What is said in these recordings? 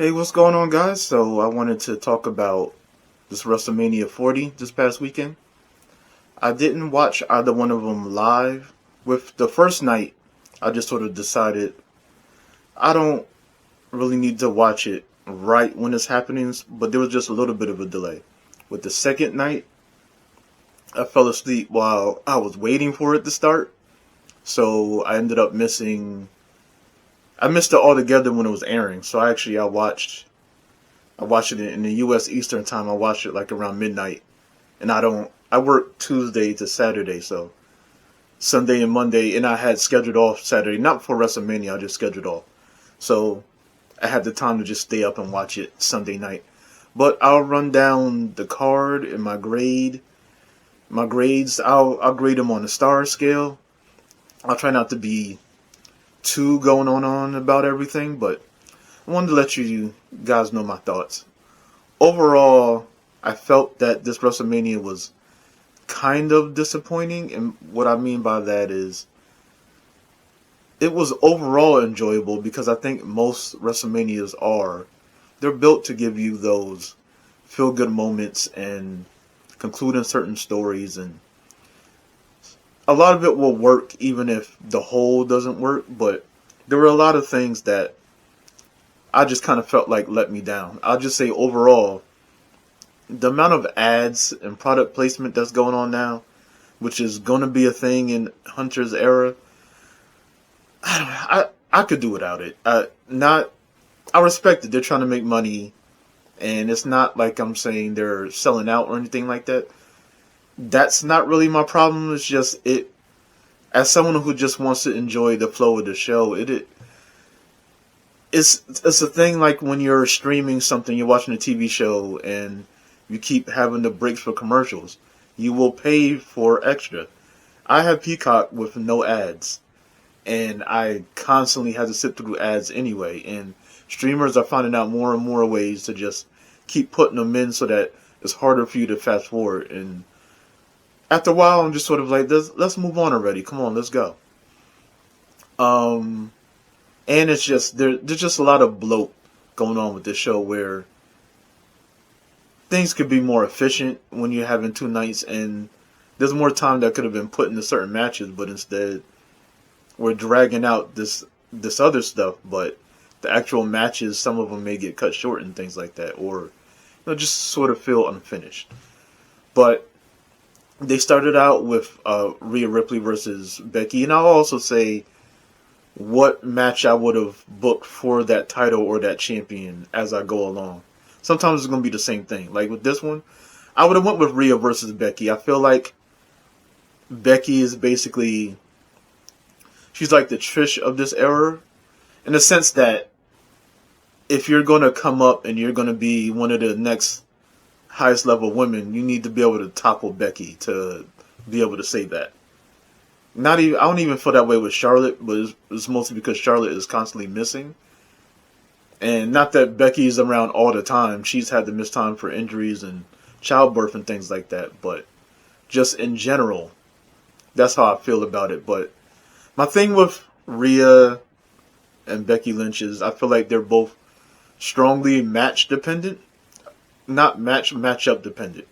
Hey, what's going on, guys? So, I wanted to talk about this WrestleMania 40 this past weekend. I didn't watch either one of them live. With the first night, I just sort of decided I don't really need to watch it right when it's happening, but there was just a little bit of a delay. With the second night, I fell asleep while I was waiting for it to start, so I ended up missing. I missed it altogether when it was airing. So I watched it in the U.S. Eastern time. I watched it like around midnight, and I work Tuesday to Saturday, so Sunday and Monday, and I had scheduled off Saturday, not for WrestleMania. I just scheduled off, so I had the time to just stay up and watch it Sunday night. But I'll run down the card and my grades. I'll grade them on a star scale. I'll try not to be too going on about everything, but I wanted to let you guys know my thoughts. Overall, I felt that this WrestleMania was kind of disappointing, and what I mean by that is it was overall enjoyable because I think most WrestleManias are. They're built to give you those feel good moments and concluding certain stories, and a lot of it will work even if the whole doesn't work, but there were a lot of things that I just kind of felt like let me down. I'll just say overall, the amount of ads and product placement that's going on now, which is going to be a thing in Hunter's era, I could do without it. I respect it. They're trying to make money, and it's not like I'm saying they're selling out or anything like that. That's not really my problem. It's just it. As someone who just wants to enjoy the flow of the show, it's a thing like when you're streaming something, you're watching a TV show, and you keep having the breaks for commercials. You will pay for extra. I have Peacock with no ads, and I constantly have to sit through ads anyway. And streamers are finding out more and more ways to just keep putting them in so that it's harder for you to fast forward. And after a while, I'm just sort of like, let's move on already. Come on, let's go. Um, and it's just there's just a lot of bloat going on with this show where things could be more efficient when you're having two nights, and there's more time that could have been put into certain matches, but instead we're dragging out this other stuff. But the actual matches, some of them may get cut short and things like that, or just sort of feel unfinished. But they started out with Rhea Ripley versus Becky, and I'll also say what match I would have booked for that title or that champion as I go along. Sometimes it's going to be the same thing. Like with this one, I would have went with Rhea versus Becky. I feel like Becky is basically, she's like the Trish of this era, in the sense that if you're going to come up and you're going to be one of the next highest level women, you need to be able to topple Becky to be able to say that. Not even I don't even feel that way with Charlotte, but it's mostly because Charlotte is constantly missing. And not that Becky is around all the time. She's had to miss time for injuries and childbirth and things like that. But just in general, that's how I feel about it. But my thing with Rhea and Becky Lynch is I feel like they're both strongly match dependent, not matchup dependent.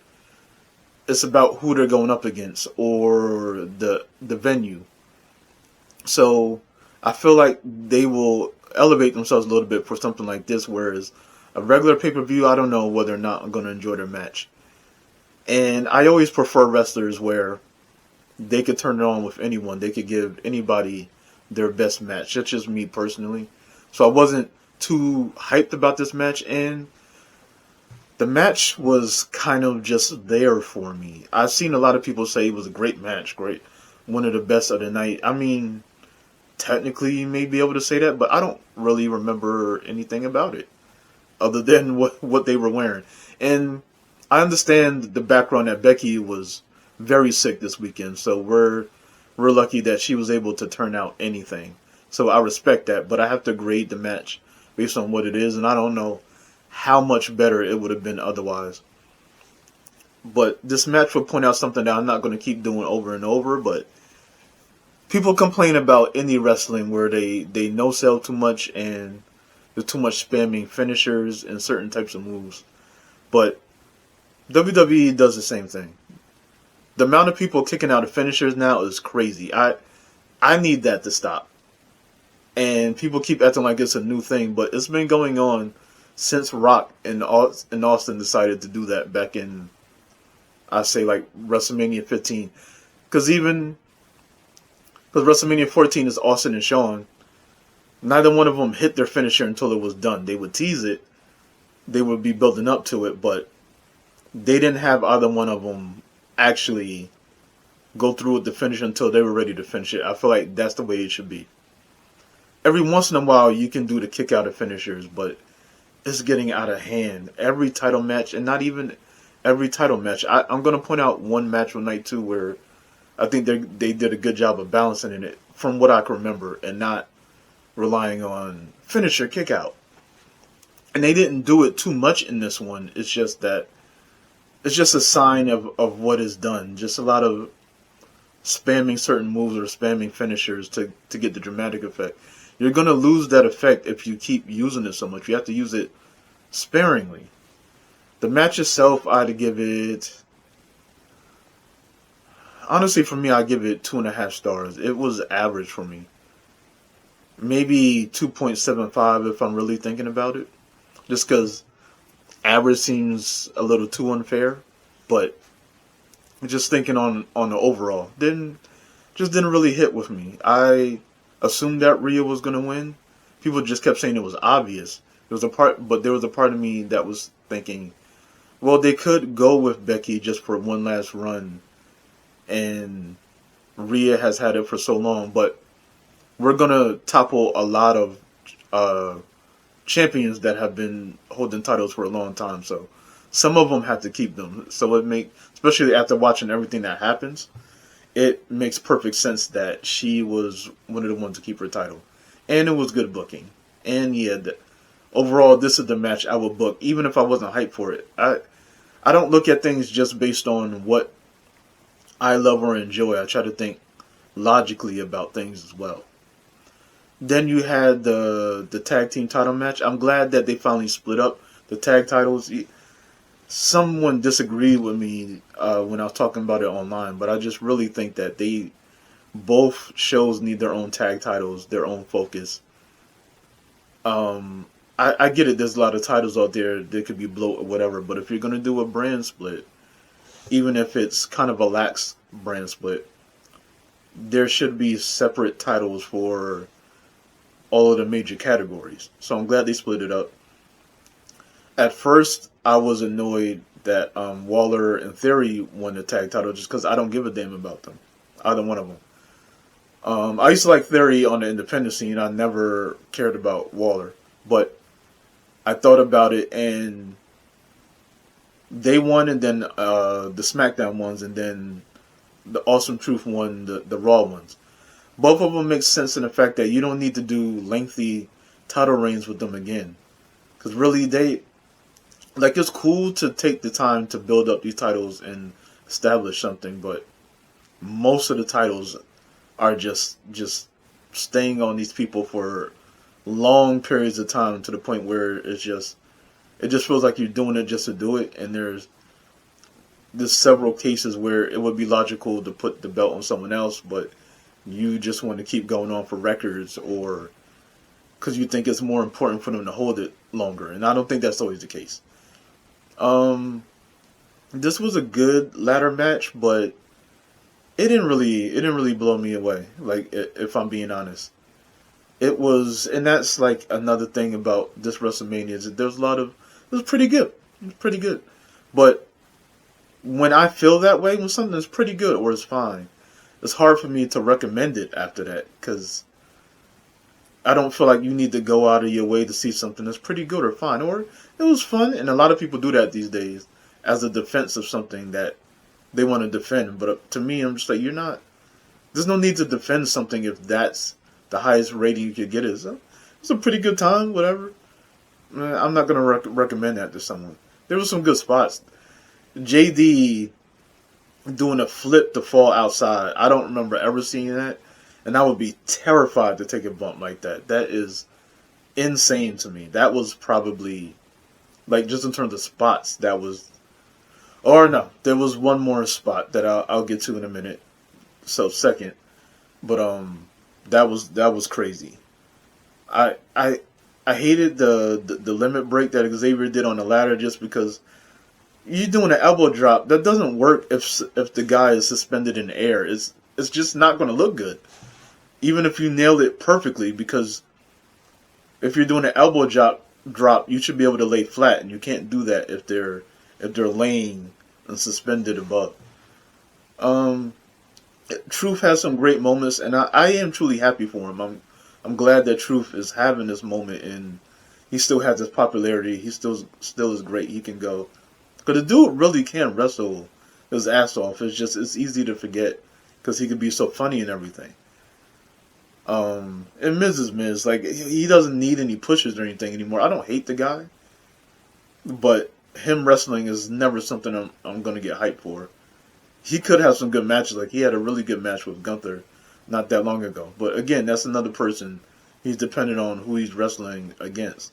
It's about who they're going up against or the venue. So I feel like they will elevate themselves a little bit for something like this, whereas a regular pay-per-view, I don't know whether or not I'm going to enjoy their match. And I always prefer wrestlers where they could turn it on with anyone. They could give anybody their best match. That's just me personally. So I wasn't too hyped about this match, and the match was kind of just there for me. I've seen a lot of people say it was a great match, great, one of the best of the night. I mean, technically you may be able to say that, but I don't really remember anything about it other than what they were wearing. And I understand the background that Becky was very sick this weekend, so we're lucky that she was able to turn out anything. So I respect that, but I have to grade the match based on what it is, and I don't know how much better it would have been otherwise. But this match will point out something that I'm not going to keep doing over and over, but people complain about indie wrestling where they no sell too much and there's too much spamming finishers and certain types of moves. But WWE does the same thing. The amount of people kicking out of finishers now is crazy. I need that to stop. And people keep acting like it's a new thing, but it's been going on since Rock and Austin decided to do that back in, I say, like WrestleMania 15. Because WrestleMania 14 is Austin and Shawn, neither one of them hit their finisher until it was done. They would tease it, they would be building up to it, but they didn't have either one of them actually go through with the finish until they were ready to finish it. I feel like that's the way it should be. Every once in a while you can do the kick out of finishers, but it's getting out of hand. Every title match, and not even every title match. I'm going to point out one match from night 2 where I think they did a good job of balancing in it from what I can remember and not relying on finisher kick out. And they didn't do it too much in this one. It's just that it's just a sign of what is done. Just a lot of spamming certain moves or spamming finishers to get the dramatic effect. You're going to lose that effect if you keep using it so much. You have to use it sparingly. The match itself, I'd give it... Honestly, for me, I'd give it 2.5 stars. It was average for me. Maybe 2.75 if I'm really thinking about it. Just because average seems a little too unfair. But just thinking on the overall, didn't really hit with me. I assumed that Rhea was going to win. People just kept saying it was obvious. There was a part of me that was thinking, well, they could go with Becky just for one last run, and Rhea has had it for so long, but we're going to topple a lot of champions that have been holding titles for a long time, so some of them have to keep them. So especially after watching everything that happens, it makes perfect sense that she was one of the ones to keep her title. And it was good booking. And yeah, overall, this is the match I would book, even if I wasn't hyped for it. I don't look at things just based on what I love or enjoy. I try to think logically about things as well. Then you had the tag team title match. I'm glad that they finally split up the tag titles. Someone disagreed with me when I was talking about it online, but I just really think that both shows need their own tag titles, their own focus. I get it, there's a lot of titles out there that could be bloat or whatever, but if you're going to do a brand split, even if it's kind of a lax brand split, there should be separate titles for all of the major categories. So I'm glad they split it up. At first, I was annoyed that Waller and Theory won the tag title just because I don't give a damn about them. Either one of them. I used to like Theory on the independent scene. I never cared about Waller. But I thought about it, and they won, and then the SmackDown ones, and then the Awesome Truth won the Raw ones. Both of them make sense in the fact that you don't need to do lengthy title reigns with them again. Because really, it's cool to take the time to build up these titles and establish something, but most of the titles are just staying on these people for long periods of time to the point where it just feels like you're doing it just to do it. And there's several cases where it would be logical to put the belt on someone else, but you just want to keep going on for records or because you think it's more important for them to hold it longer. And I don't think that's always the case. This was a good ladder match, but it didn't really blow me away. Like, if I'm being honest, it was, and that's like another thing about this WrestleMania is that it was pretty good. It was pretty good, but when I feel that way, when something is pretty good or is fine, it's hard for me to recommend it after that because I don't feel like you need to go out of your way to see something that's pretty good or fine or it was fun. And a lot of people do that these days as a defense of something that they want to defend. But to me, I'm just like, there's no need to defend something if that's the highest rating you could get. It's a pretty good time, whatever. I'm not going to recommend that to someone. There were some good spots. JD doing a flip to fall outside. I don't remember ever seeing that. And I would be terrified to take a bump like that. That is insane to me. That was probably, like, just in terms of spots, that was. Or no, there was one more spot that I'll get to in a minute. So second, but that was crazy. I I I hated the limit break that Xavier did on the ladder just because you doing an elbow drop that doesn't work if the guy is suspended in the air. It's just not going to look good, even if you nailed it perfectly. Because if you're doing an elbow drop, you should be able to lay flat, and you can't do that if they're laying and suspended above. Um, Truth has some great moments, and I am truly happy for him. I'm glad that Truth is having this moment, and he still has his popularity. He still is great. He can go, because the dude really can wrestle his ass off. It's easy to forget because he can be so funny and everything. And Miz is Miz. Like, he doesn't need any pushes or anything anymore. I don't hate the guy, but him wrestling is never something I'm going to get hyped for. He could have some good matches. Like, he had a really good match with Gunther not that long ago. But again, that's another person. He's dependent on who he's wrestling against.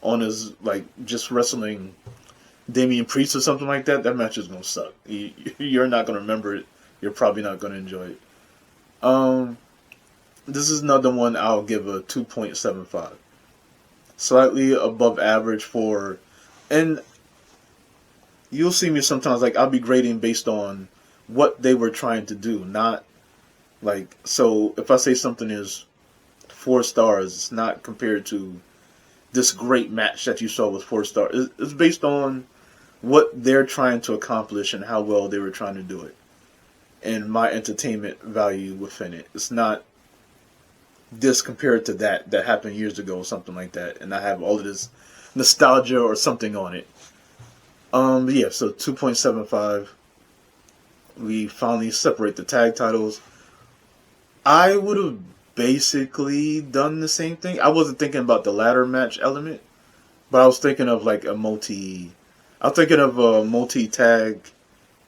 On his, like, just wrestling Damian Priest or something like that, that match is going to suck. You're not going to remember it. You're probably not going to enjoy it. This is another one I'll give a 2.75. Slightly above average for... And you'll see me sometimes, like, I'll be grading based on what they were trying to do, not like, so if I say something is 4 stars, it's not compared to this great match that you saw with 4 stars. It's based on what they're trying to accomplish and how well they were trying to do it, and my entertainment value within it. It's not this compared to that happened years ago or something like that, and I have all of this nostalgia or something on it. Yeah, so 2.75. We finally separate the tag titles. I would have basically done the same thing. I wasn't thinking about the ladder match element, but I was thinking of like I was thinking of a multi-tag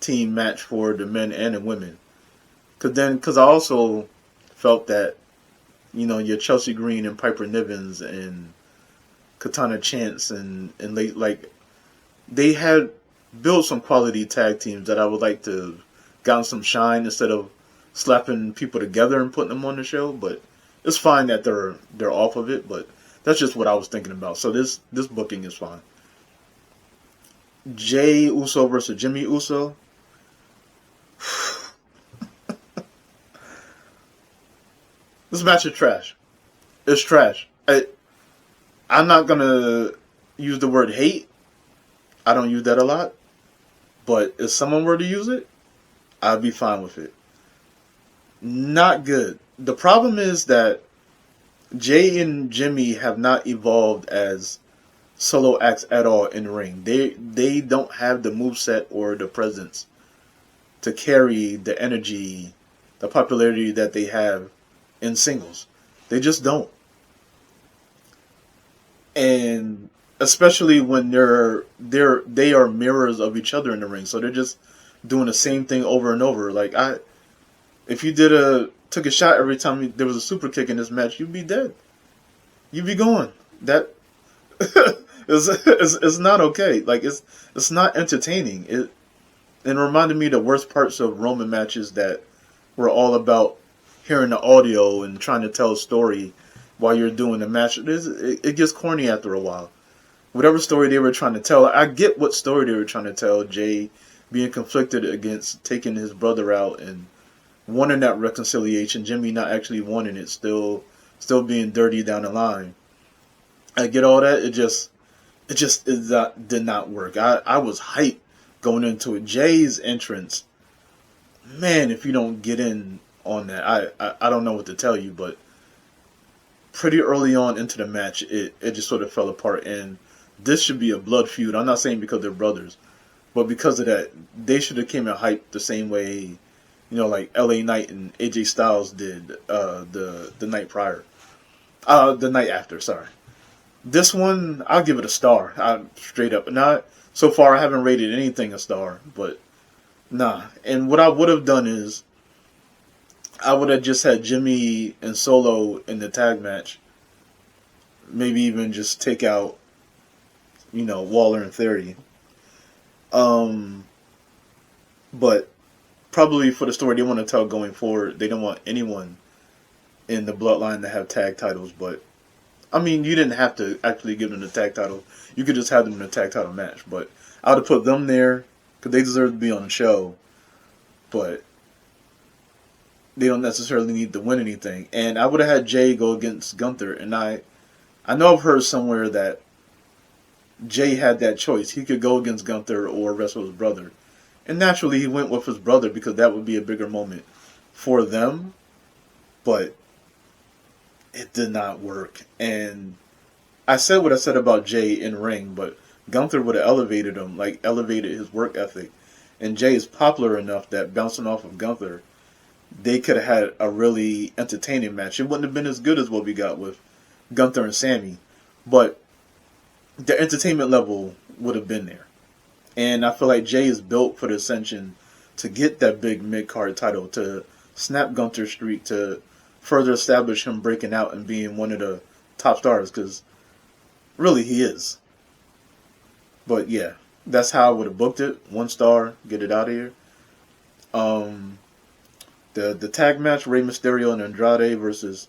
team match for the men and the women. Because I also felt that, your Chelsea Green and Piper Nivens and Katana Chance and they had built some quality tag teams that I would like to gotten some shine instead of slapping people together and putting them on the show. But it's fine that they're off of it. But that's just what I was thinking about. So this booking is fine. Jay Uso versus Jimmy Uso. This match is trash. It's trash. I'm not gonna use the word hate. I don't use that a lot. But if someone were to use it, I'd be fine with it. Not good. The problem is that Jay and Jimmy have not evolved as solo acts at all in the ring. They don't have the moveset or the presence to carry the energy, the popularity that they have in singles. They just don't. And especially when they are mirrors of each other in the ring, so they're just doing the same thing over and over. Like, if you took a shot every time there was a super kick in this match, you'd be dead. You'd be gone. That is not okay. Like, it's not entertaining. It reminded me of the worst parts of Roman matches that were all about hearing the audio and trying to tell a story while you're doing the match. It gets corny after a while. Whatever story they were trying to tell, I get what story they were trying to tell. Jay being conflicted against taking his brother out and wanting that reconciliation. Jimmy not actually wanting it, still being dirty down the line. I get all that. It just did not work. I was hyped going into it. Jay's entrance, man, if you don't get in on that, I don't know what to tell you, but pretty early on into the match, it just sort of fell apart, and this should be a blood feud. I'm not saying because they're brothers, but because of that, they should have came and hyped the same way, like LA Knight and AJ Styles did the night prior, the night after. Sorry, this one I'll give it a star. Straight up. Not so far. I haven't rated anything a star, but nah. And what I would have done is I would have just had Jimmy and Solo in the tag match. maybe even just take out, Waller in theory. Um, but probably for the story they want to tell going forward, they don't want anyone in the bloodline to have tag titles. But I mean, you didn't have to actually give them the tag title. You could just have them in a tag title match. But I would have put them there because they deserve to be on the show. But they don't necessarily need to win anything. And I would have had Jay go against Gunther. And I know I've heard somewhere that Jay had that choice. He could go against Gunther or wrestle his brother. And naturally, he went with his brother because that would be a bigger moment for them. But it did not work. And I said what I said about Jay in ring, but Gunther would have elevated him, like elevated his work ethic. And Jay is popular enough that bouncing off of Gunther, they could have had a really entertaining match. It wouldn't have been as good as what we got with Gunther and Sammy, but the entertainment level would have been there. And I feel like Jay is built for the Ascension to get that big mid-card title, to snap Gunther's streak, to further establish him breaking out and being one of the top stars, because really he is. But yeah, that's how I would have booked it. 1 star, get it out of here. The tag match, Rey Mysterio and Andrade versus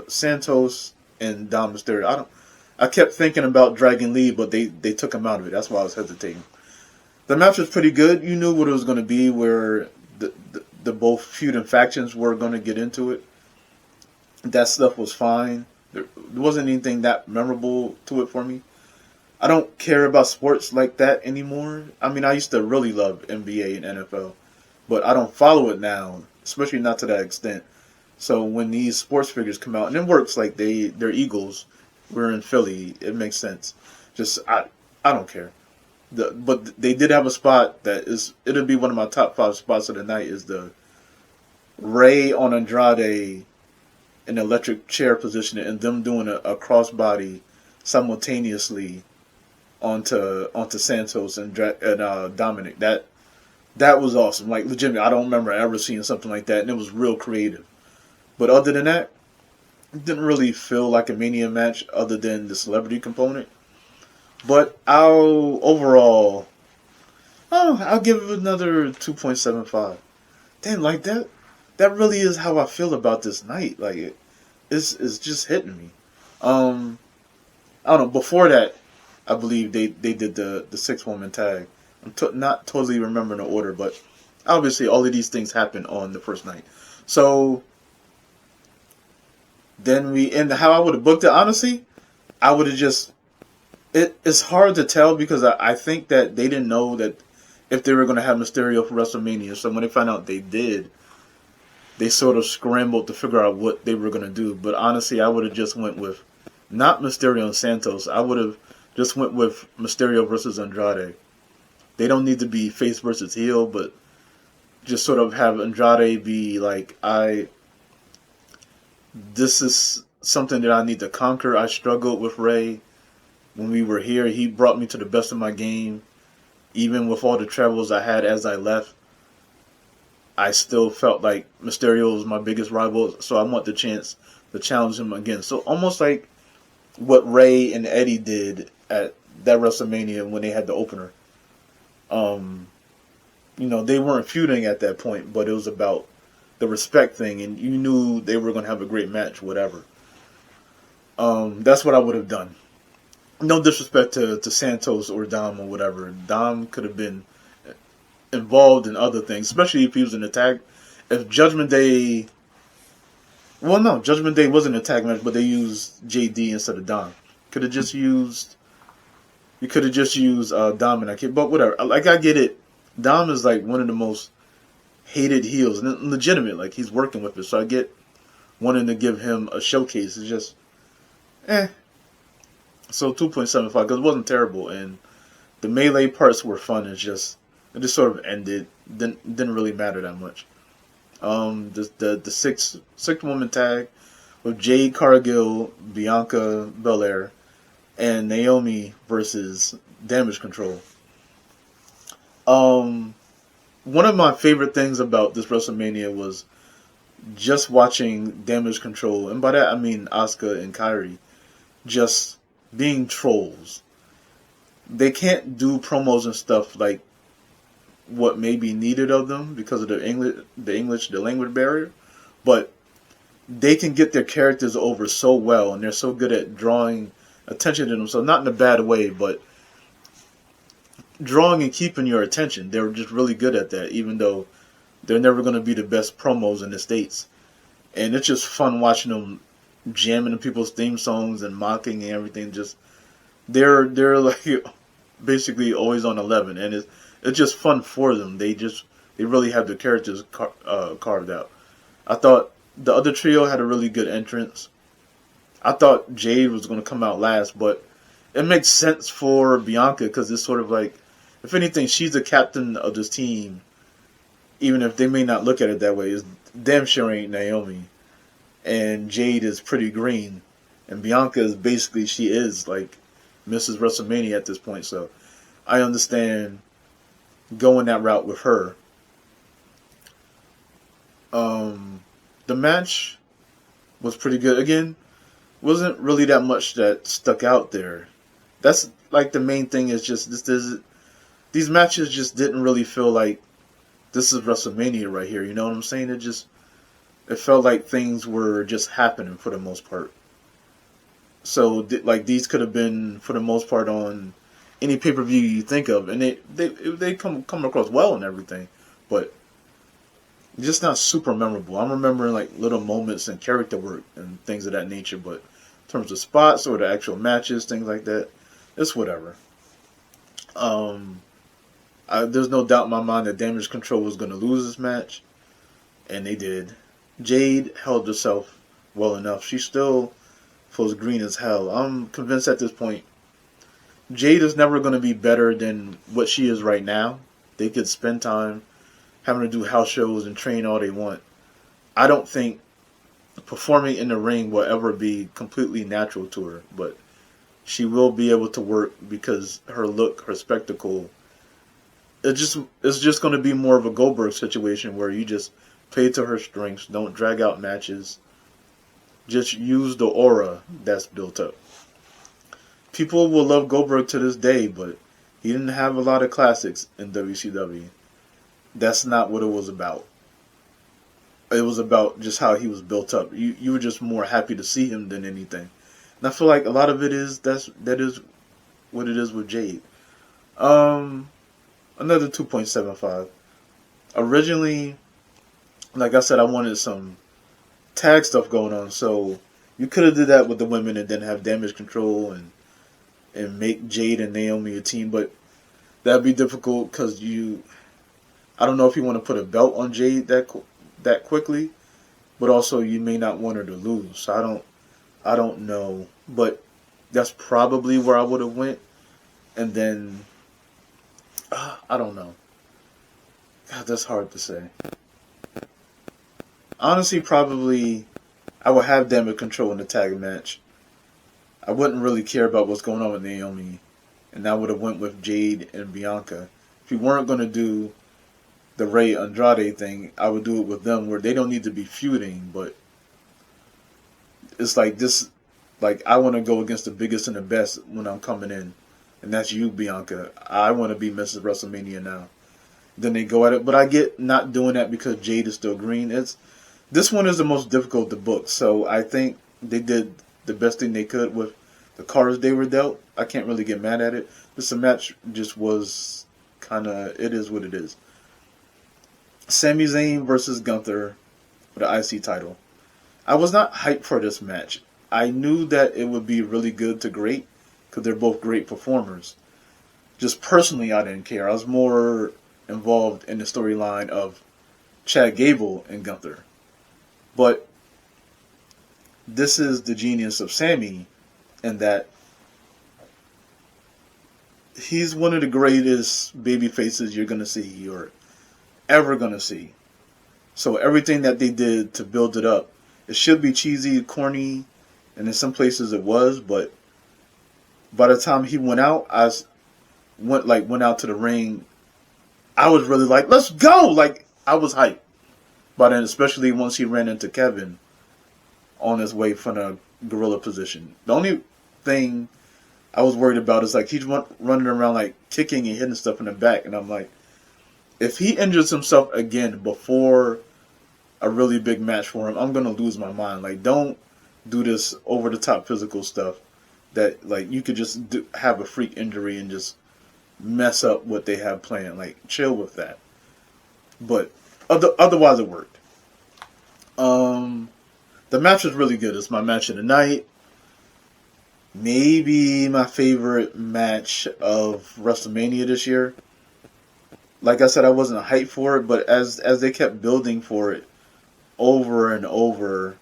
Santos and Dom Mysterio. I kept thinking about Dragon Lee, but they took him out of it. That's why I was hesitating. The match was pretty good. You knew what it was going to be, where the both feuding factions were going to get into it. That stuff was fine. There wasn't anything that memorable to it for me. I don't care about sports like that anymore. I mean, I used to really love NBA and NFL, but I don't follow it now, especially not to that extent. So when these sports figures come out, and it works, like they're Eagles, we're in Philly, it makes sense. Just I don't care. But they did have a spot it'll be one of my top 5 spots of the night, is the Rey on Andrade in electric chair position and them doing a crossbody simultaneously onto Santos and Dominic. That was awesome. Like, legitimately, I don't remember ever seeing something like that, and it was real creative. But other than that, it didn't really feel like a Mania match other than the celebrity component. But I'll give it another 2.75. Damn, like that really is how I feel about this night. Like, it's just hitting me. I don't know. Before that, I believe they did the 6-woman tag. I'm not totally remembering the order, but obviously all of these things happened on the first night. So then how I would have booked it, honestly, I would have just, it's hard to tell because I think that they didn't know that if they were going to have Mysterio for WrestleMania. So when they found out they did, they sort of scrambled to figure out what they were going to do. But honestly, I would have just went with not Mysterio and Santos. I would have just went with Mysterio versus Andrade. They don't need to be face versus heel, but just sort of have Andrade be like, this is something that I need to conquer. I struggled with Rey when we were here. He brought me to the best of my game. Even with all the troubles I had as I left, I still felt like Mysterio was my biggest rival, so I want the chance to challenge him again. So almost like what Rey and Eddie did at that WrestleMania when they had the opener. They weren't feuding at that point, but it was about the respect thing, and you knew they were going to have a great match, whatever. That's what I would have done. No disrespect to Santos or Dom or whatever. Dom could have been involved in other things, especially if he was in a tag. If Judgment Day... Well, no, Judgment Day wasn't a tag match, but they used JD instead of Dom. Could have just used... You could have just used Dom in that kid, but whatever. Like, I get it. Dom is like one of the most hated heels, and legitimate. Like, he's working with it, so I get wanting to give him a showcase. It's just, So 2.75 because it wasn't terrible, and the melee parts were fun. It just sort of ended. Didn't really matter that much. The 6-woman tag with Jade Cargill, Bianca Belair, and Naomi versus Damage Control. One of my favorite things about this WrestleMania was just watching Damage Control, and by that I mean Asuka and Kairi, just being trolls. They can't do promos and stuff like what may be needed of them because of the language barrier, but they can get their characters over so well, and they're so good at drawing attention to them. So not in a bad way, but drawing and keeping your attention. They're just really good at that, even though they're never going to be the best promos in the States. And it's just fun watching them jamming in people's theme songs and mocking and everything. Just they're like basically always on 11, and it's just fun for them. They really have their characters carved out. I thought the other trio had a really good entrance. I thought Jade was going to come out last, but it makes sense for Bianca because it's sort of like, if anything, she's the captain of this team. Even if they may not look at it that way, it's damn sure ain't Naomi. And Jade is pretty green. And Bianca is basically, she is like Mrs. WrestleMania at this point. So I understand going that route with her. The match was pretty good. Again, wasn't really that much that stuck out there. That's like the main thing is just these matches just didn't really feel like this is WrestleMania right here. You know what I'm saying? It felt like things were just happening for the most part. So like these could have been for the most part on any pay-per-view you think of, and they come across well and everything, but just not super memorable. I'm remembering like little moments and character work and things of that nature, but in terms of spots or the actual matches, things like that, it's whatever. There's no doubt in my mind that Damage Control was going to lose this match, and they did. Jade held herself well enough. She still feels green as hell. I'm convinced at this point Jade is never going to be better than what she is right now. They could spend time having to do house shows and train all they want. I don't think performing in the ring will ever be completely natural to her, but she will be able to work because her look, her spectacle, it's just going to be more of a Goldberg situation where you just play to her strengths, don't drag out matches, just use the aura that's built up. People will love Goldberg to this day, but he didn't have a lot of classics in WCW. That's not what it was about. It was about just how he was built up. You were just more happy to see him than anything. And I feel like a lot of it is that is what it is with Jade. Another 2.75. Originally, like I said, I wanted some tag stuff going on, so you could have did that with the women and then have Damage Control and make Jade and Naomi a team, but that'd be difficult because I don't know if you want to put a belt on Jade that quickly, but also you may not want her to lose. So I don't know, but that's probably where I would have went. And then I don't know. God, that's hard to say. Honestly, probably I would have Damage Control in the tag match. I wouldn't really care about what's going on with Naomi, and I would have went with Jade and Bianca. If you weren't going to do the Rey Andrade thing, I would do it with them where they don't need to be feuding, but it's like this, like I want to go against the biggest and the best when I'm coming in, and that's you, Bianca. I want to be Mrs. WrestleMania now. Then they go at it, but I get not doing that because Jade is still green. This one is the most difficult to book, so I think they did the best thing they could with the cards they were dealt. I can't really get mad at it. This match just was kind of, it is what it is. Sami Zayn versus Gunther for the IC title. I was not hyped for this match. I knew that it would be really good to great because they're both great performers. Just personally, I didn't care. I was more involved in the storyline of Chad Gable and Gunther. But this is the genius of Sami in that he's one of the greatest baby faces you're going to see or ever going to see. So everything that they did to build it up, it should be cheesy, corny, and in some places it was, but by the time he went out, went out to the ring, I was really like, let's go! Like, I was hyped. But then, especially once he ran into Kevin on his way from a gorilla position. The only thing I was worried about is like he's running around like kicking and hitting stuff in the back, and I'm like, if he injures himself again before a really big match for him, I'm gonna lose my mind. Like, don't do this over the top physical stuff that like you could just have a freak injury and just mess up what they have planned. Like, chill with that. But otherwise, it worked. The match was really good. It's my match of the night. Maybe my favorite match of WrestleMania this year. Like I said, I wasn't hyped for it, but as they kept building for it over and over,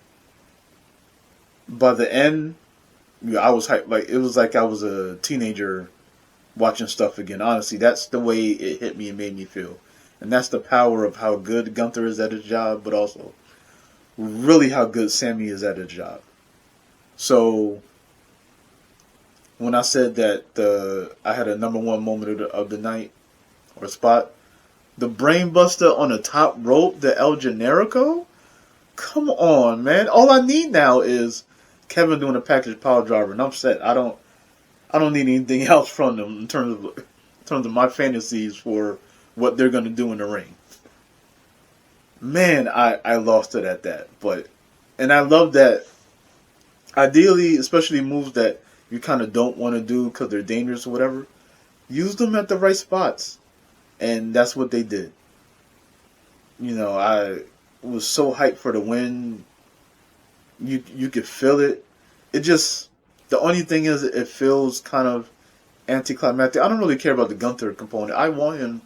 by the end, yeah, I was hyped. Like, it was like I was a teenager watching stuff again. Honestly, that's the way it hit me and made me feel. And that's the power of how good Gunther is at his job, but also really how good Sammy is at his job. So when I said that I had a number one moment of the night or spot, the brainbuster on the top rope, the El Generico, come on, man. All I need now is Kevin doing a package power driver, and I'm set. I don't need anything else from them in terms of my fantasies for what they're going to do in the ring. Man, I lost it at that. And I love that. Ideally, especially moves that you kind of don't want to do because they're dangerous or whatever, use them at the right spots. And that's what they did. You know, I was so hyped for the win. You could feel it. It just, the only thing is it feels kind of anticlimactic. I don't really care about the Gunther component. I want him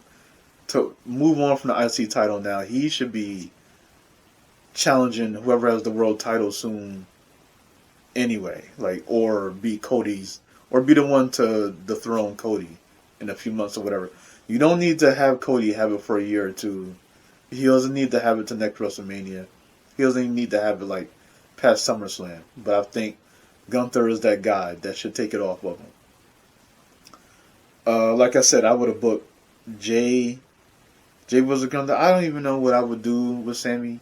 to move on from the IC title now. He should be challenging whoever has the world title soon anyway. Like, or be Cody's, or be the one to dethrone Cody in a few months or whatever. You don't need to have Cody have it for a year or two. He doesn't need to have it to next WrestleMania. He doesn't even need to have it like past SummerSlam. But I think Gunther is that guy that should take it off of him. Like I said, I would have booked Jay was a Gunther. I don't even know what I would do with Sammy.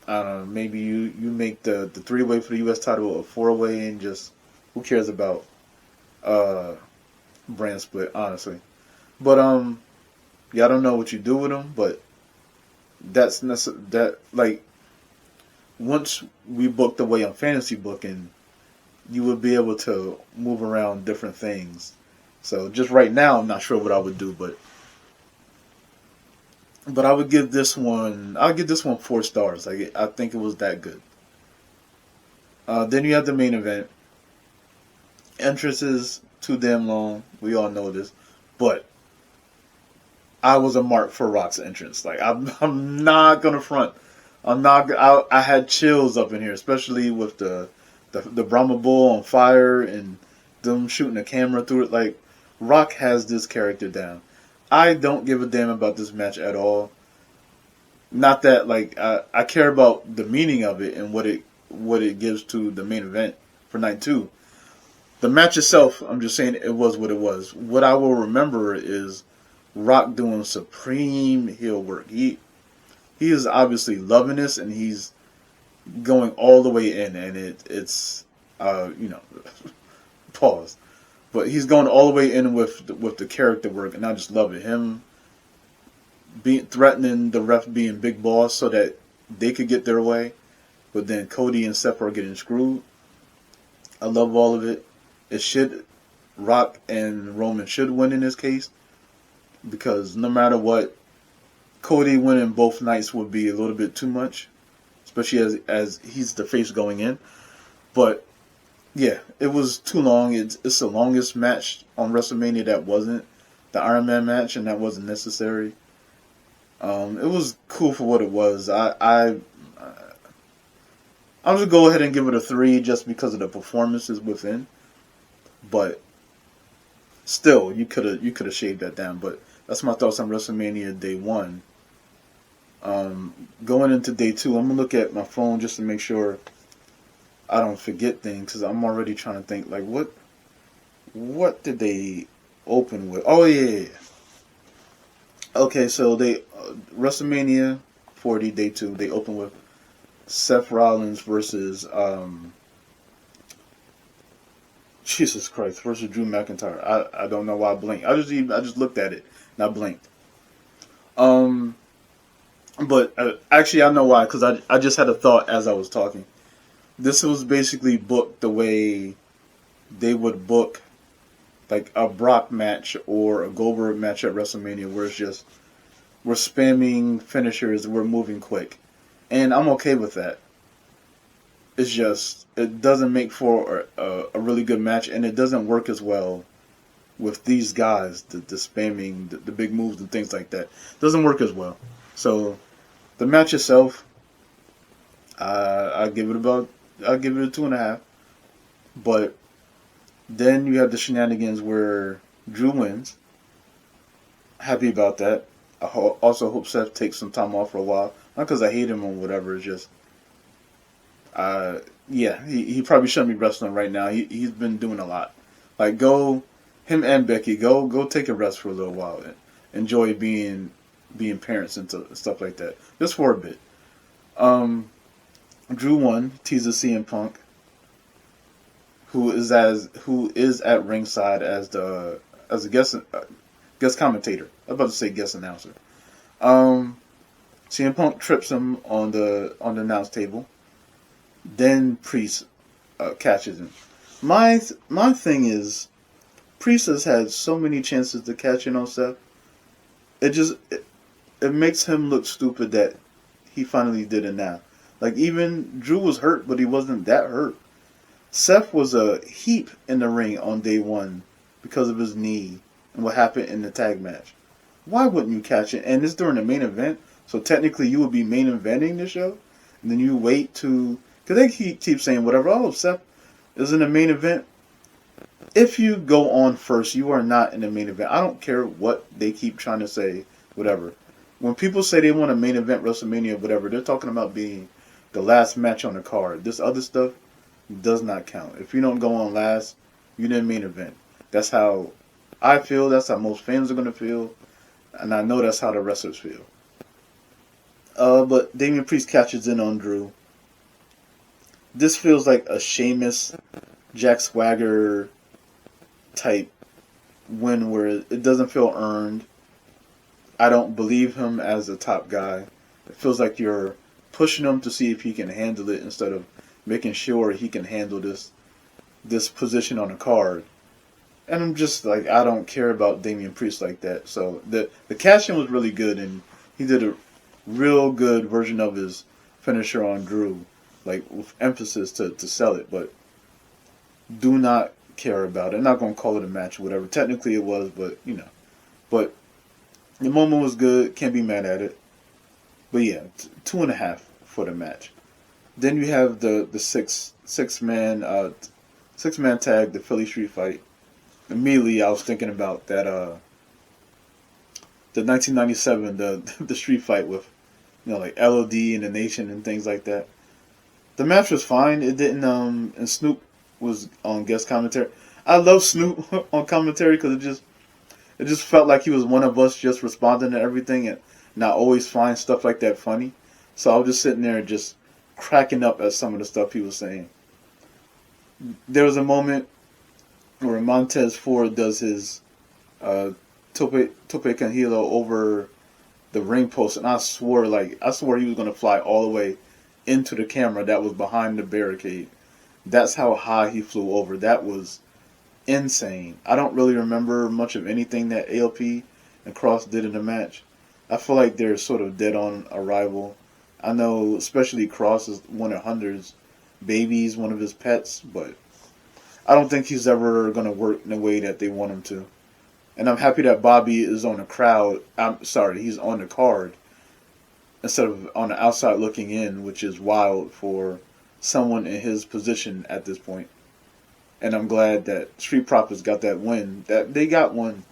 I don't know. Maybe you make the 3-way for the U.S. title a 4-way and just, who cares about brand split, honestly. But yeah, I don't know what you do with him, but that like once we booked the way on fantasy booking, you would be able to move around different things. So just right now, I'm not sure what I would do, but I would give this one. I'll give this one 4 stars. Like, I think it was that good. Then you have the main event. Entrance is too damn long. We all know this, but I was a mark for Rock's entrance. Like, I'm not gonna front. I had chills up in here, especially with the Brahma Bull on fire and them shooting the camera through it. Like, Rock has this character down. I don't give a damn about this match at all. Not that, like, I care about the meaning of it and what it gives to the main event for night 2. The match itself, I'm just saying it was what it was. What I will remember is Rock doing supreme heel work. He is obviously loving this, and he's going all the way in, and it's pause. But he's going all the way in with the character work, and I just love it. Him threatening the ref being big boss so that they could get their way, but then Cody and Seth are getting screwed. I love all of it. Rock and Roman should win in this case, because no matter what, Cody winning both nights would be a little bit too much, especially as he's the face going in. But yeah, it was too long. It's the longest match on WrestleMania that wasn't the Iron Man match, and that wasn't necessary. It was cool for what it was. I'm just go ahead and give it a 3 just because of the performances within. But still, you could have shaved that down. But that's my thoughts on WrestleMania Day 1. Going into Day 2, I'm gonna look at my phone just to make sure I don't forget things, because I'm already trying to think, like, what did they open with? Oh yeah. Okay, so WrestleMania 40 Day 2, they open with Seth Rollins versus Jesus Christ versus Drew McIntyre. I don't know why I blinked. I just looked at it and I blinked. Um, but actually I know why because I just had a thought as I was talking. This was basically booked the way they would book like a Brock match or a Goldberg match at WrestleMania, where it's just we're spamming finishers, we're moving quick, and I'm okay with that. It's just it doesn't make for a really good match, and it doesn't work as well with these guys. The spamming, the big moves, and things like that doesn't work as well. So the match itself, I give it about I'll give it a 2.5. But then you have the shenanigans where Drew wins. Happy about that. Also hope Seth takes some time off for a while. Not because I hate him or whatever. It's just, yeah, he probably shouldn't be wrestling right now. He's been doing a lot. Like go, him and Becky, go take a rest for a little while and enjoy being parents and stuff like that. Just for a bit. Drew won. Teases CM Punk, who is at ringside as a guest commentator. I was about to say guest announcer. CM Punk trips him on the announce table. Then Priest catches him. My thing is, Priest has had so many chances to catch in on Seth. It makes him look stupid that he finally did it now. Like even Drew was hurt, but he wasn't that hurt. Seth was a heap in the ring on day one because of his knee and what happened in the tag match. Why wouldn't you catch it? And it's during the main event, so technically you would be main eventing the show, and then you wait to because they keep saying whatever. Oh, Seth is in the main event. If you go on first, you are not in the main event. I don't care what they keep trying to say, whatever. When people say they want a main event WrestleMania, whatever, they're talking about being the last match on the card. This other stuff does not count. If you don't go on last, you didn't main event. That's how I feel. That's how most fans are going to feel. And I know that's how the wrestlers feel. But Damian Priest catches in on Drew. This feels like a Sheamus, Jack Swagger type win where it doesn't feel earned. I don't believe him as a top guy. It feels like you're pushing him to see if he can handle it instead of making sure he can handle this position on the card. And I'm just like, I don't care about Damian Priest like that. So the cash-in was really good, and he did a real good version of his finisher on Drew, like with emphasis to sell it. But do not care about it. I'm not going to call it a match or whatever. Technically it was, but you know. But the moment was good. Can't be mad at it. But yeah, 2.5 for the match. Then you have the six man tag, the Philly Street Fight. Immediately I was thinking about that the 1997 the Street Fight with like LOD and the Nation and things like that. The match was fine. It didn't and Snoop was on guest commentary. I love Snoop on commentary because it just felt like he was one of us just responding to everything, and I always find stuff like that funny. So I was just sitting there just cracking up at some of the stuff he was saying. There was a moment where Montez Ford does his tope con hilo over the ring post, and I swore he was gonna fly all the way into the camera that was behind the barricade. That's how high he flew over. That was insane. I don't really remember much of anything that ALP and Cross did in the match. I feel like they're sort of dead on arrival. I know, especially Cross is one of Hunter's babies, one of his pets, but I don't think he's ever going to work in the way that they want him to. And I'm happy that Bobby is on the crowd. I'm sorry, he's on the card instead of on the outside looking in, which is wild for someone in his position at this point. And I'm glad that Street Profits got that win. That they got one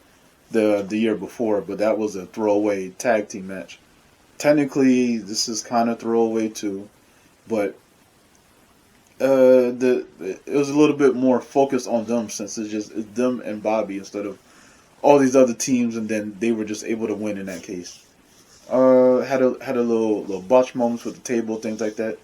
the year before, but that was a throwaway tag team match. Technically, this is kind of throwaway too, but it was a little bit more focused on them since it's them and Bobby instead of all these other teams, and then they were just able to win in that case. Had a little botch moments with the table, things like that.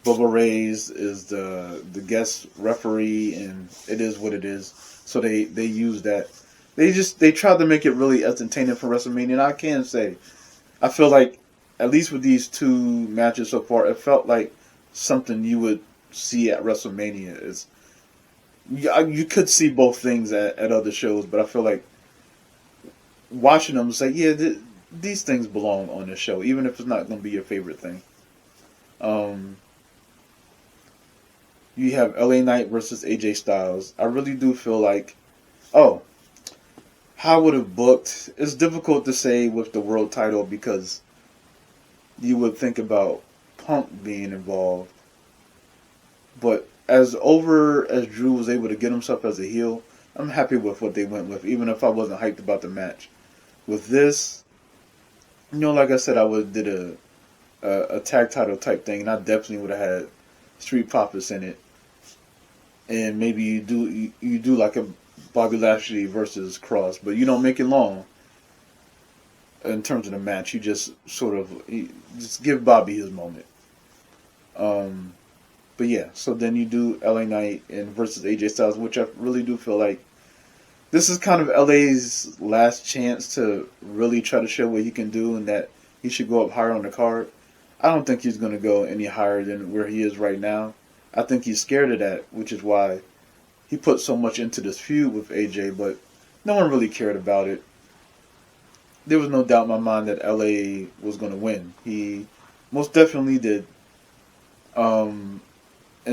Bubba Ray's is the guest referee, and it is what it is. So they use that. They tried to make it really entertaining for WrestleMania. And I can say, I feel like at least with these two matches so far, it felt like something you would see at WrestleMania. Is you could see both things at other shows, but I feel like watching them say, yeah, these things belong on the show, even if it's not going to be your favorite thing. Um, you have LA Knight versus AJ Styles. I really do feel like, oh, how would have booked? It's difficult to say with the world title because you would think about Punk being involved. But as over as Drew was able to get himself as a heel, I'm happy with what they went with, even if I wasn't hyped about the match. With this, like I said, I would have did a tag title type thing, and I definitely would have had Street Profits in it. And maybe you do like a Bobby Lashley versus Cross, but you don't make it long in terms of the match. You just just give Bobby his moment. But yeah, so then you do LA Knight and versus AJ Styles, which I really do feel like this is kind of LA's last chance to really try to show what he can do, and that he should go up higher on the card. I don't think he's going to go any higher than where he is right now. I think he's scared of that, which is why he put so much into this feud with AJ, but no one really cared about it. There was no doubt in my mind that LA was going to win. He most definitely did. And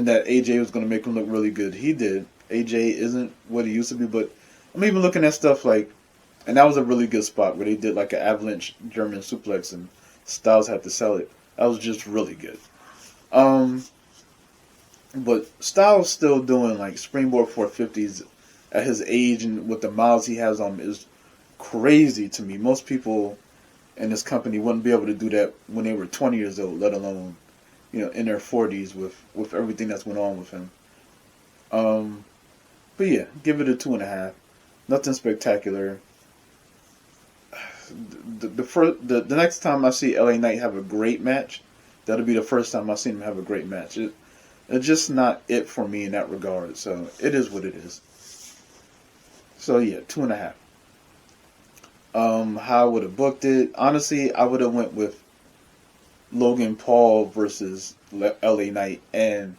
that AJ was going to make him look really good. He did. AJ isn't what he used to be, but I'm even looking at stuff like, and that was a really good spot where they did like an avalanche German suplex and Styles had to sell it. That was just really good. But Styles still doing like springboard 450s at his age and with the miles he has on him is crazy to me. Most people in this company wouldn't be able to do that when they were 20 years old, let alone in their 40s with everything that's went on with him. But yeah, give it a 2.5. Nothing spectacular. The next time I see LA Knight have a great match, that'll be the first time I see him have a great match. It's just not it for me in that regard. So it is what it is. So yeah, 2.5. How I would have booked it? Honestly, I would have went with Logan Paul versus LA Knight, and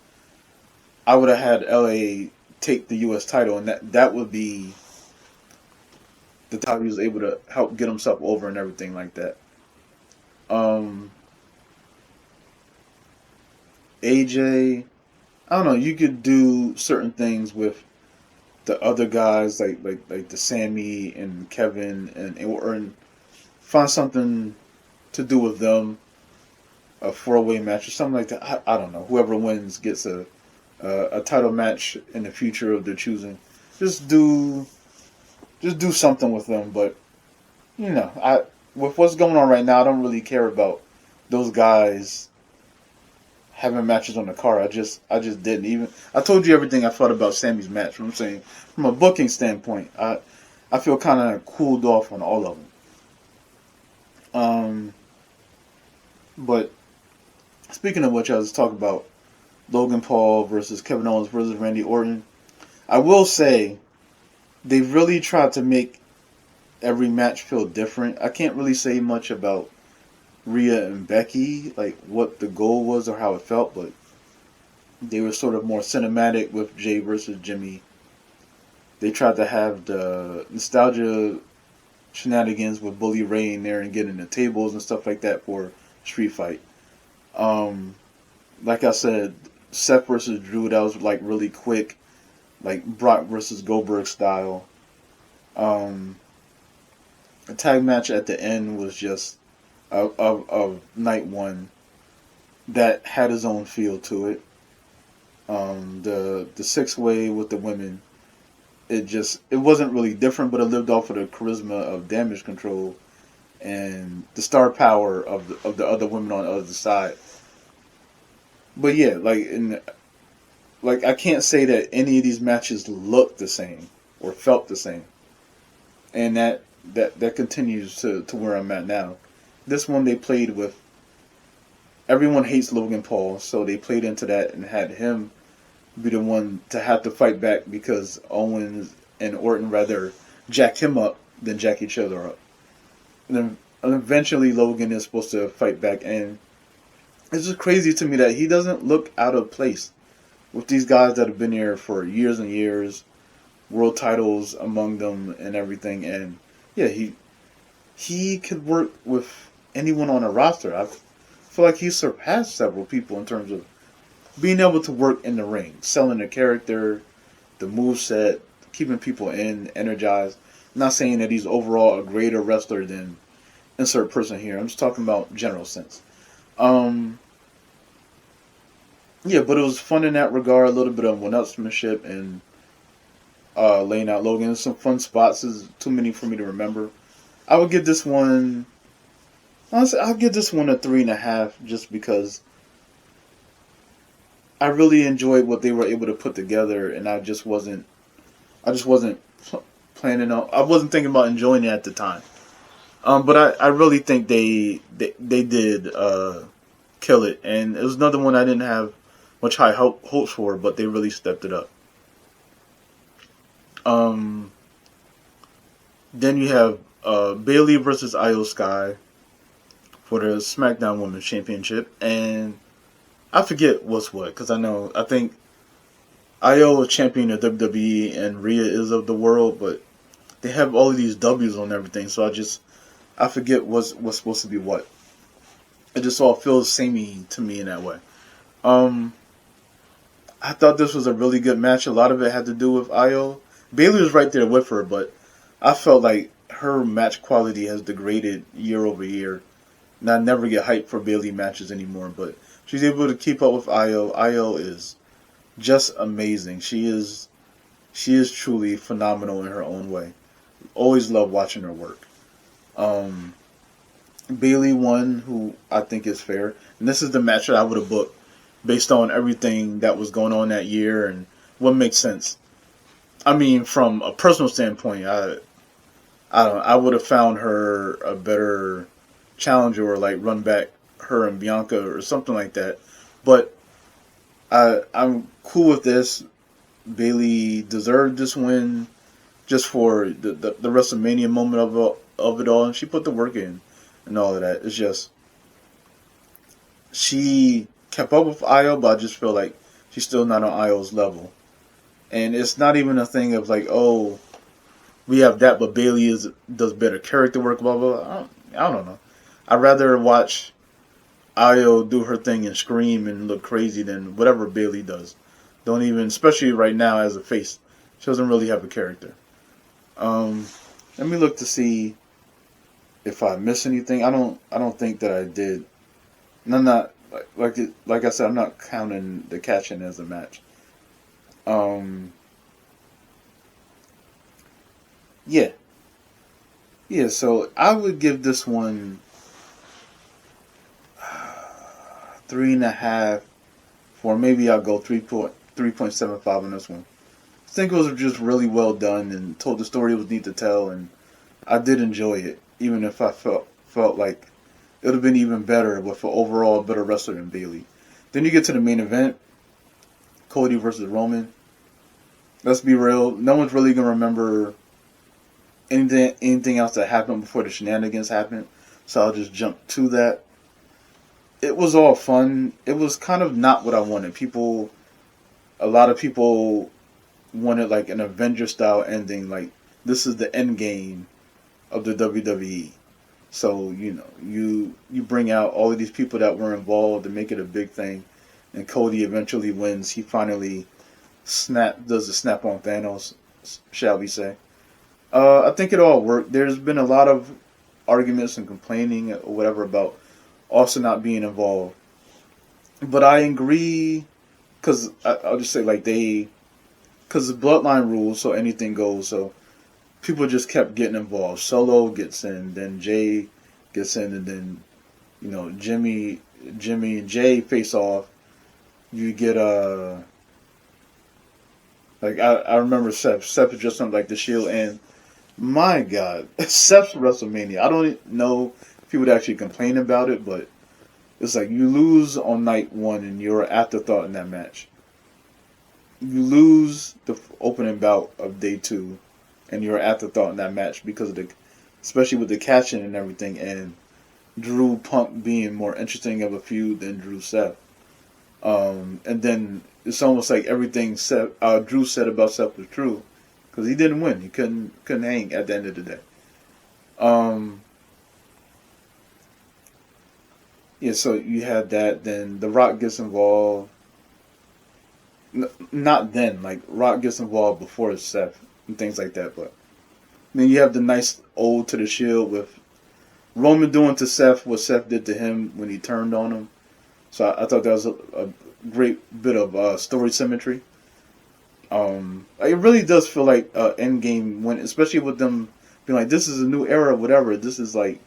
I would have had LA take the U.S. title, and that would be the time he was able to help get himself over and everything like that. AJ, I don't know. You could do certain things with the other guys, like the Sammy and Kevin, and find something to do with them, a 4-way match or something like that. I don't know. Whoever wins gets a title match in the future of their choosing. Just do something with them. But with what's going on right now, I don't really care about those guys having matches on the card. I just didn't even. I told you everything I thought about Sammy's match. I'm saying from a booking standpoint, I feel kind of cooled off on all of them. But speaking of which, I was talking about Logan Paul versus Kevin Owens versus Randy Orton. I will say they really tried to make every match feel different. I can't really say much about Rhea and Becky, like what the goal was or how it felt, but they were sort of more cinematic with Jay versus Jimmy. They tried to have the nostalgia shenanigans with Bully Ray in there and getting the tables and stuff like that for Street Fight. Like I said, Seth versus Drew, that was like really quick, like Brock versus Goldberg style. A tag match at the end was just of night one that had his own feel to it. The 6-way with the women, it wasn't really different, but it lived off of the charisma of Damage Control and the star power of the other women on the other side. But yeah, I can't say that any of these matches looked the same or felt the same, and that continues to where I'm at now. This one they played with everyone hates Logan Paul, so they played into that and had him be the one to have to fight back because Owens and Orton rather jack him up than jack each other up. And then eventually Logan is supposed to fight back, and it's just crazy to me that he doesn't look out of place with these guys that have been here for years and years, world titles among them and everything. And yeah, he could work with anyone on a roster. I feel like he's surpassed several people in terms of being able to work in the ring, selling the character, the moveset, keeping people energized. I'm not saying that he's overall a greater wrestler than insert person here. I'm just talking about general sense. Yeah, but it was fun in that regard. A little bit of one-upsmanship and laying out Logan. Some fun spots. Is too many for me to remember. I would give this one. Honestly, I'll give this one a 3.5, just because I really enjoyed what they were able to put together, and I just wasn't planning on. I wasn't thinking about enjoying it at the time. But I really think they did kill it, and it was another one I didn't have much high hopes for, but they really stepped it up. Then you have Bayley versus Io Sky for the SmackDown Women's Championship, and I forget what's what, because I think Io is champion of WWE and Rhea is of the world, but they have all of these W's on everything, so I forget what's supposed to be what. It just all feels samey to me in that way. I thought this was a really good match. A lot of it had to do with Io. Bayley was right there with her, but I felt like her match quality has degraded year over year. And I never get hyped for Bayley matches anymore, but she's able to keep up with Io. Io is just amazing. She is truly phenomenal in her own way. Always love watching her work. Bayley won, who I think is fair. And this is the match that I would have booked based on everything that was going on that year and what makes sense. I mean, from a personal standpoint, I don't know, I would have found her a better challenger, or like run back her and Bianca or something like that. But I'm cool with this. Bayley deserved this win just for the WrestleMania moment of it all, and she put the work in and all of that. It's just she kept up with Io, but I just feel like she's still not on Io's level. And it's not even a thing of like, oh, we have that, but Bayley does better character work, blah, blah. I don't know. I'd rather watch Io do her thing and scream and look crazy than whatever Bayley does. Don't even, especially right now as a face, she doesn't really have a character. Let me look to see if I missed anything. I don't think that I did. And I'm not like I said, I'm not counting the catch-in as a match. Yeah. So I would give this one 3.5, or maybe I'll go 3.75 on this one. I think it was just really well done and told the story it was neat to tell, and I did enjoy it, even if I felt like it would have been even better with an overall better wrestler than Bayley. Then you get to the main event, Cody versus Roman. Let's be real, no one's really going to remember anything else that happened before the shenanigans happened, so I'll just jump to that. It was all fun. It was kind of not what I wanted. A lot of people wanted like an Avenger style ending, like this is the end game of the WWE. So, you bring out all of these people that were involved and make it a big thing, and Cody eventually wins. He finally does the snap on Thanos, shall we say. I think it all worked. There's been a lot of arguments and complaining or whatever about Austin not being involved. But I agree, because I'll just say because the bloodline rules, so anything goes. So people just kept getting involved. Solo gets in, then Jay gets in, and then Jimmy and Jay face off. You get I remember Seth just something like the Shield, and my God, Seth's WrestleMania. I don't know if he would actually complain about it, but It's like you lose on night one and you're an afterthought in that match. You lose the opening bout of day two and you're an afterthought in that match because of especially with the catching and everything, and Drew Punk being more interesting of a feud than Drew Seth. And then it's almost like everything Drew said about Seth was true because he didn't win. He couldn't hang at the end of the day. Yeah, so you had that. Then The Rock gets involved. Not then. Like Rock gets involved before Seth and things like that. But then you have the nice ode to the Shield with Roman doing to Seth what Seth did to him when he turned on him. So I thought that was a great bit of story symmetry. It really does feel like Endgame when, especially with them being like, this is a new era, whatever. This is like,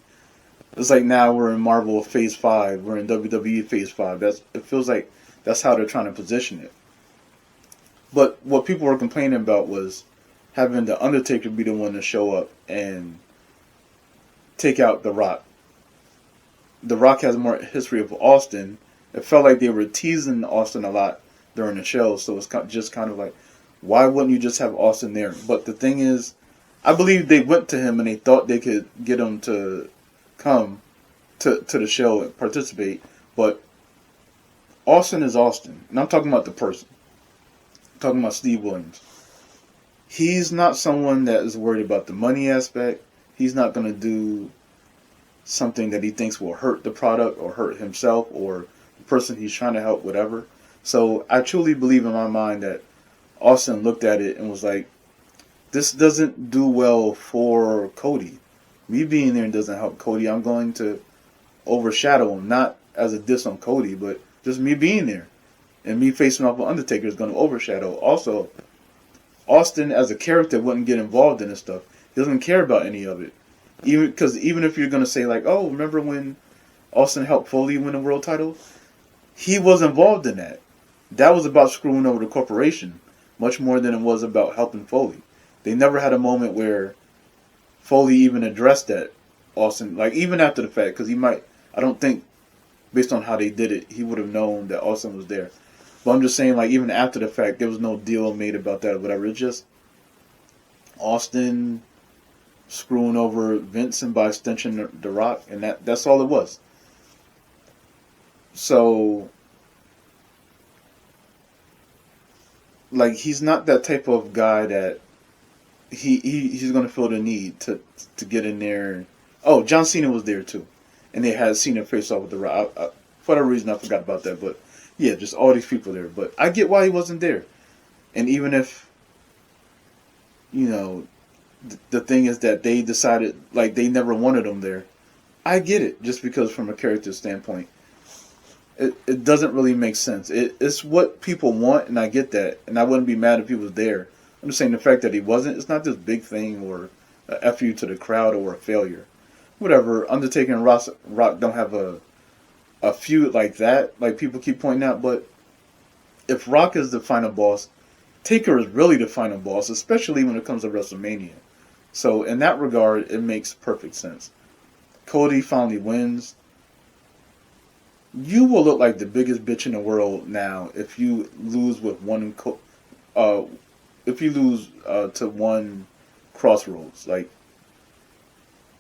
it's like now we're in Marvel Phase 5, we're in WWE Phase 5. It feels like that's how they're trying to position it. But what people were complaining about was having the Undertaker be the one to show up and take out The Rock. The Rock has more history of Austin. It felt like they were teasing Austin a lot during the show, so it's just kind of like, why wouldn't you just have Austin there? But the thing is, I believe they went to him and they thought they could get him to come to the show and participate. But Austin is Austin, and I'm talking about the person. I'm talking about Steve Williams. He's not someone that is worried about the money aspect. He's not going to do something that he thinks will hurt the product or hurt himself or the person he's trying to help, whatever. So I truly believe in my mind that Austin looked at it and was like, this doesn't do well for Cody. Me being there doesn't help Cody. I'm going to overshadow him, not as a diss on Cody, but just me being there. And me facing off with Undertaker is going to overshadow. Also, Austin as a character wouldn't get involved in this stuff. He doesn't care about any of it. Even if you're going to say like, oh, remember when Austin helped Foley win the world title? He was involved in that. That was about screwing over the corporation, much more than it was about helping Foley. They never had a moment where Foley even addressed that Austin, like even after the fact, because I don't think, based on how they did it, he would have known that Austin was there. But I'm just saying, like, even after the fact, there was no deal made about that or whatever. It's just Austin screwing over Vince and by extension The Rock, and that's all it was. So, like, he's not that type of guy that he's going to feel the need to get in there. Oh, John Cena was there too, and they had Cena face off with The Rock. For whatever reason, I forgot about that, but yeah, just all these people there. But I get why he wasn't there, and even if the thing is that they decided like they never wanted him there, I get it. Just because from a character standpoint, it doesn't really make sense. It's what people want, and I get that, and I wouldn't be mad if he was there. I'm just saying the fact that he wasn't, it's not this big thing or a FU to the crowd or a failure. Whatever, Undertaker and Rock don't have a feud like that, like people keep pointing out, but if Rock is the final boss, Taker is really the final boss, especially when it comes to WrestleMania. So in that regard, it makes perfect sense. Cody finally wins. You will look like the biggest bitch in the world now if you lose with if you lose to one Crossroads. Like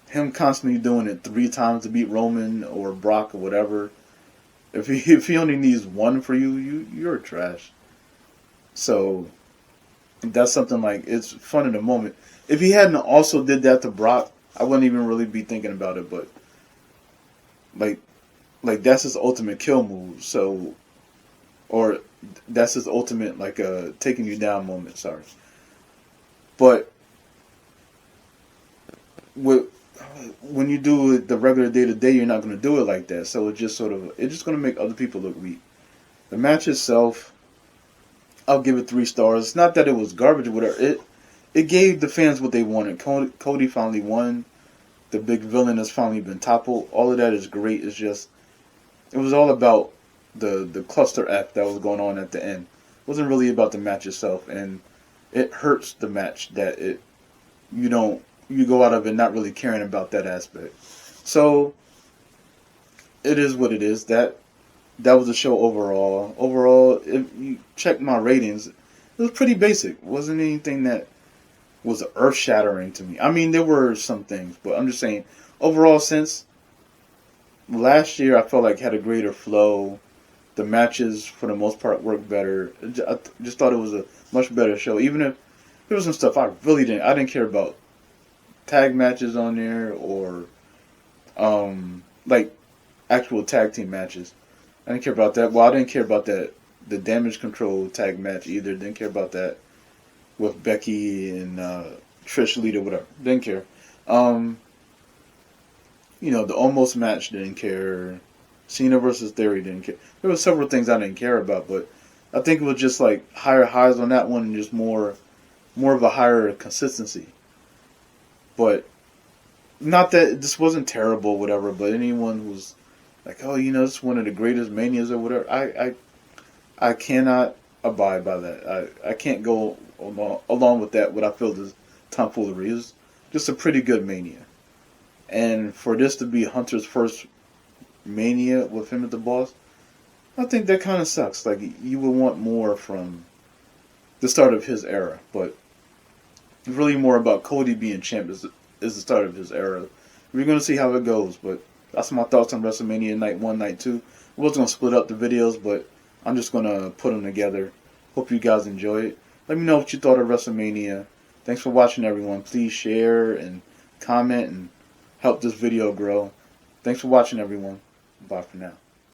him constantly doing it 3 times to beat Roman or Brock or whatever. If he only needs one for you're trash. So that's something like it's fun in the moment. If he hadn't also did that to Brock, I wouldn't even really be thinking about it. But like that's his ultimate kill move. So, or that's his ultimate like taking you down moment. Sorry, but when you do it the regular day to day, you're not going to do it like that. So it's just going to make other people look weak. The match itself, I'll give it 3 stars. It's not that it was garbage or whatever. It gave the fans what they wanted. Cody finally won. The big villain has finally been toppled. All of that is great. It's just it was all about the cluster F that was going on at the end. It wasn't really about the match itself, and it hurts the match that you go out of it not really caring about that aspect. So it is what it is. That was the show overall. Overall, if you check my ratings, it was pretty basic. It wasn't anything that was earth shattering to me. I mean, there were some things, but I'm just saying, overall, since last year, I felt like had a greater flow. The matches, for the most part, worked better. I just thought it was a much better show. Even if there was some stuff I didn't care about tag matches on there or like actual tag team matches. I didn't care about that. Well, I didn't care about that the Damage Control tag match either. Didn't care about that with Becky and Trish Lita, whatever. Didn't care. Um, the almost match didn't care. Cena versus Theory didn't care. There were several things I didn't care about, but I think it was just like higher highs on that one and just more of a higher consistency. But not that this wasn't terrible, or whatever. But anyone who's like, oh, this is one of the greatest manias or whatever, I cannot abide by that. I can't go along with that. What I feel is tomfoolery. It's just a pretty good mania, and for this to be Hunter's first mania with him at the boss, I think that kind of sucks. Like, you would want more from the start of his era, but it's really more about Cody being champ is the start of his era. We're going to see how it goes, but that's my thoughts on WrestleMania Night 1, Night 2. I was going to split up the videos, but I'm just going to put them together. Hope you guys enjoy it. Let me know what you thought of WrestleMania. Thanks for watching, everyone. Please share and comment and help this video grow. Thanks for watching, everyone. Bye for now.